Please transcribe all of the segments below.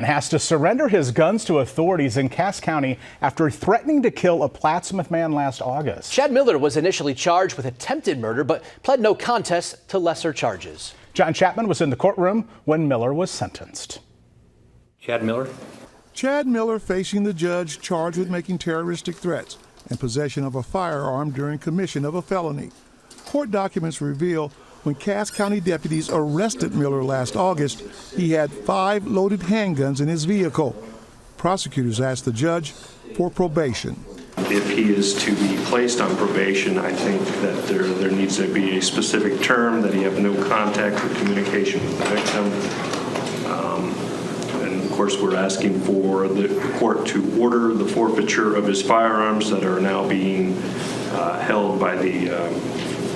Has to surrender his guns to authorities in Cass County after threatening to kill a Plattsmouth man last August. Chad Miller was initially charged with attempted murder, but pled no contest to lesser charges. John Chapman was in the courtroom when Miller was sentenced. Chad Miller? Chad Miller facing the judge charged with making terroristic threats and possession of a firearm during commission of a felony. Court documents reveal when Cass County deputies arrested Miller last August, he had 5 loaded handguns in his vehicle. Prosecutors asked the judge for probation. If he is to be placed on probation, I think that there needs to be a specific term that he have no contact or communication with the victim. And of course, we're asking for the court to order the forfeiture of his firearms that are now being held by the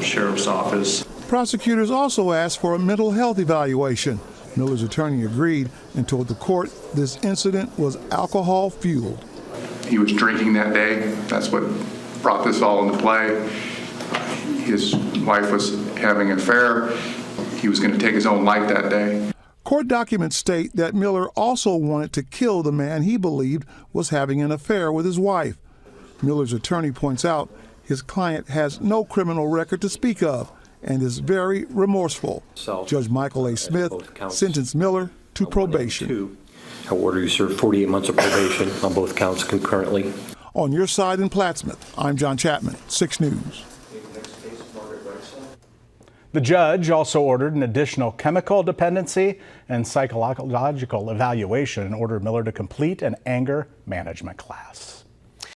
sheriff's office. Prosecutors also asked for a mental health evaluation. Miller's attorney agreed and told the court this incident was alcohol-fueled. He was drinking that day. That's what brought this all into play. His wife was having an affair. He was going to take his own life that day. Court documents state that Miller also wanted to kill the man he believed was having an affair with his wife. Miller's attorney points out his client has no criminal record to speak of and is very remorseful. Judge Michael A. Smith sentenced Miller to probation. I order you serve 48 months of probation on both counts concurrently. On your side in Plattsmouth, I'm John Chapman, 6 News. The judge also ordered an additional chemical dependency and psychological evaluation and ordered Miller to complete an anger management class.